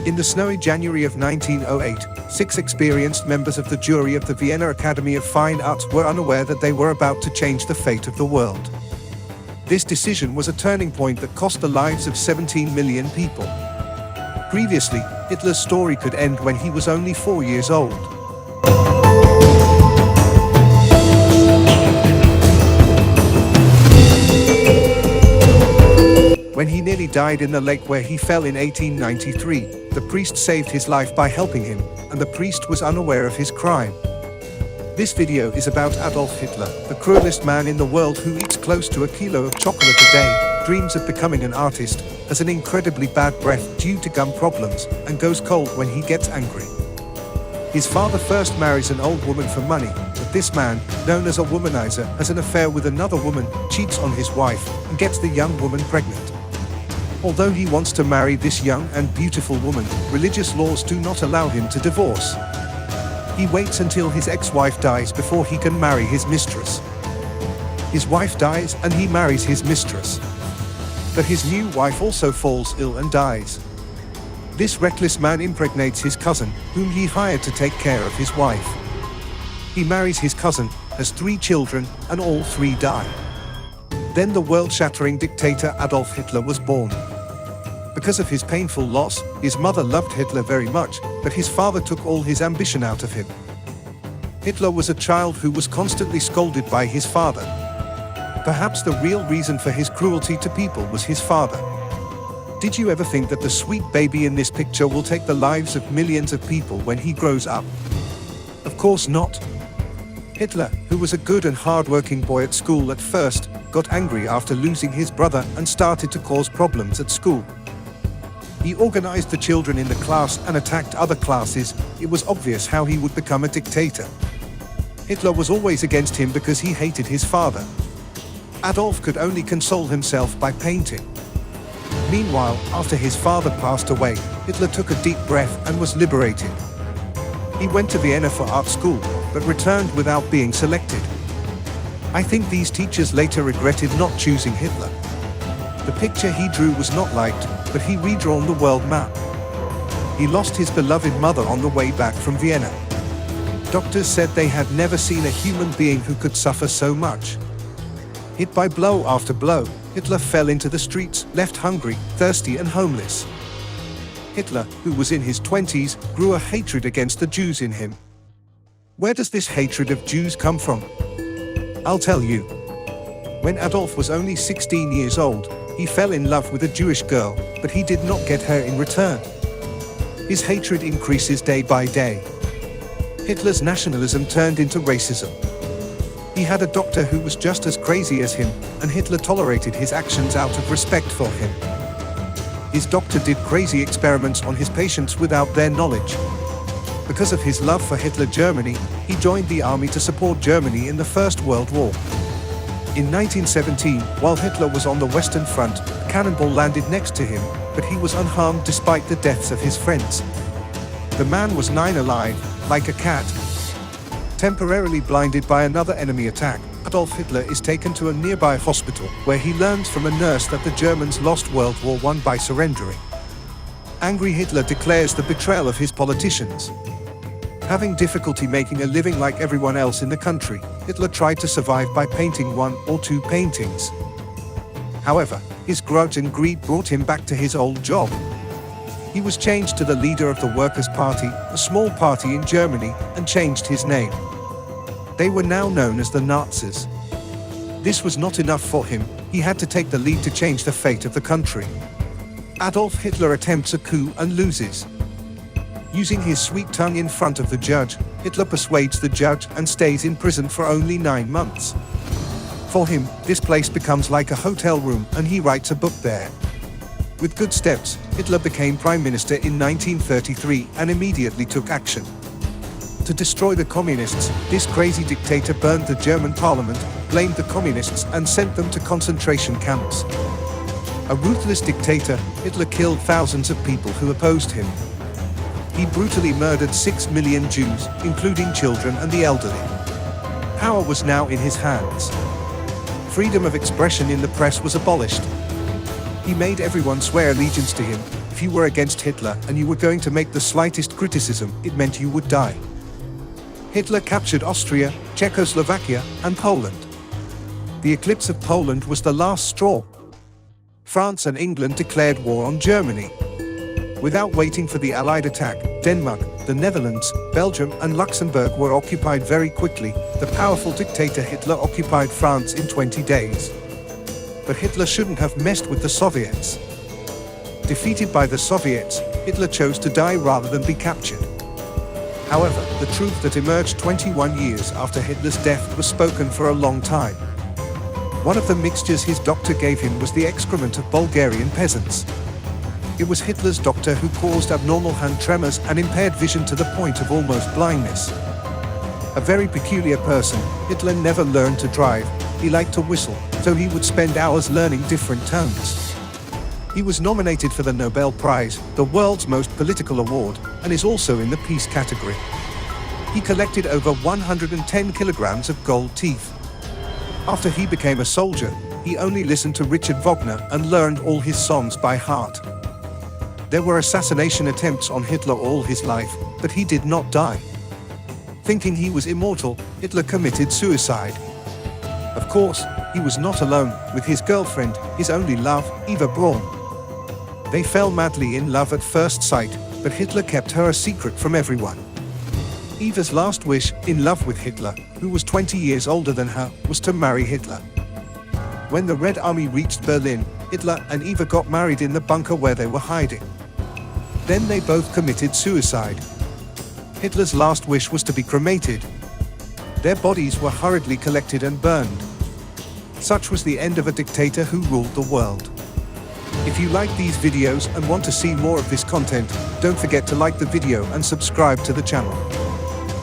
In the snowy January of 1908, 6 experienced members of the jury of the Vienna Academy of Fine Arts were unaware that they were about to change the fate of the world. This decision was a turning point that cost the lives of 17 million people. Previously, Hitler's story could end when he was only 4 years old. When he nearly died in the lake where he fell in 1893, the priest saved his life by helping him, and the priest was unaware of his crime. This video is about Adolf Hitler, the cruelest man in the world who eats close to a kilo of chocolate a day, dreams of becoming an artist, has an incredibly bad breath due to gum problems, and goes cold when he gets angry. His father first marries an old woman for money, but this man, known as a womanizer, has an affair with another woman, cheats on his wife, and gets the young woman pregnant. Although he wants to marry this young and beautiful woman, religious laws do not allow him to divorce. He waits until his ex-wife dies before he can marry his mistress. His wife dies and he marries his mistress. But his new wife also falls ill and dies. This reckless man impregnates his cousin, whom he hired to take care of his wife. He marries his cousin, has 3 children, and all 3 die. Then the world-shattering dictator Adolf Hitler was born. Because of his painful loss, his mother loved Hitler very much, but his father took all his ambition out of him. Hitler was a child who was constantly scolded by his father. Perhaps the real reason for his cruelty to people was his father. Did you ever think that the sweet baby in this picture will take the lives of millions of people when he grows up? Of course not. Hitler, who was a good and hard-working boy at school at first, got angry after losing his brother and started to cause problems at school. He organized the children in the class and attacked other classes. It was obvious how he would become a dictator. Hitler was always against him because he hated his father. Adolf could only console himself by painting. Meanwhile, after his father passed away, Hitler took a deep breath and was liberated. He went to Vienna for art school, but returned without being selected. I think these teachers later regretted not choosing Hitler. The picture he drew was not liked, but he redrawn the world map. He lost his beloved mother on the way back from Vienna. Doctors said they had never seen a human being who could suffer so much. Hit by blow after blow, Hitler fell into the streets, left hungry, thirsty and homeless. Hitler, who was in his 20s, grew a hatred against the Jews in him. Where does this hatred of Jews come from? I'll tell you. When Adolf was only 16 years old, he fell in love with a Jewish girl, but he did not get her in return. His hatred increases day by day. Hitler's nationalism turned into racism. He had a doctor who was just as crazy as him, and Hitler tolerated his actions out of respect for him. His doctor did crazy experiments on his patients without their knowledge. Because of his love for Hitler Germany, he joined the army to support Germany in the First World War. In 1917, while Hitler was on the Western Front, a cannonball landed next to him, but he was unharmed despite the deaths of his friends. The man was 9 alive, like a cat. Temporarily blinded by another enemy attack, Adolf Hitler is taken to a nearby hospital, where he learns from a nurse that the Germans lost World War I by surrendering. Angry Hitler declares the betrayal of his politicians. Having difficulty making a living like everyone else in the country, Hitler tried to survive by painting 1 or 2 paintings. However, his grudge and greed brought him back to his old job. He was changed to the leader of the Workers' Party, a small party in Germany, and changed his name. They were now known as the Nazis. This was not enough for him. He had to take the lead to change the fate of the country. Adolf Hitler attempts a coup and loses. Using his sweet tongue in front of the judge, Hitler persuades the judge and stays in prison for only 9 months. For him, this place becomes like a hotel room and he writes a book there. With good steps, Hitler became Prime Minister in 1933 and immediately took action. To destroy the communists, this crazy dictator burned the German parliament, blamed the communists and sent them to concentration camps. A ruthless dictator, Hitler killed thousands of people who opposed him. He brutally murdered 6 million Jews, including children and the elderly. Power was now in his hands. Freedom of expression in the press was abolished. He made everyone swear allegiance to him. If you were against Hitler and you were going to make the slightest criticism, it meant you would die. Hitler captured Austria, Czechoslovakia, and Poland. The eclipse of Poland was the last straw. France and England declared war on Germany. Without waiting for the Allied attack, Denmark, the Netherlands, Belgium, and Luxembourg were occupied very quickly. The powerful dictator Hitler occupied France in 20 days. But Hitler shouldn't have messed with the Soviets. Defeated by the Soviets, Hitler chose to die rather than be captured. However, the truth that emerged 21 years after Hitler's death was spoken for a long time. One of the mixtures his doctor gave him was the excrement of Bulgarian peasants. It was Hitler's doctor who caused abnormal hand tremors and impaired vision to the point of almost blindness. A very peculiar person, Hitler never learned to drive. He liked to whistle, so he would spend hours learning different tones. He was nominated for the Nobel Prize, the world's most political award, and is also in the peace category. He collected over 110 kilograms of gold teeth. After he became a soldier, he only listened to Richard Wagner and learned all his songs by heart. There were assassination attempts on Hitler all his life, but he did not die. Thinking he was immortal, Hitler committed suicide. Of course, he was not alone. With his girlfriend, his only love, Eva Braun. They fell madly in love at first sight, but Hitler kept her a secret from everyone. Eva's last wish, in love with Hitler, who was 20 years older than her, was to marry Hitler. When the Red Army reached Berlin, Hitler and Eva got married in the bunker where they were hiding. Then they both committed suicide. Hitler's last wish was to be cremated. Their bodies were hurriedly collected and burned. Such was the end of a dictator who ruled the world. If you like these videos and want to see more of this content, don't forget to like the video and subscribe to the channel.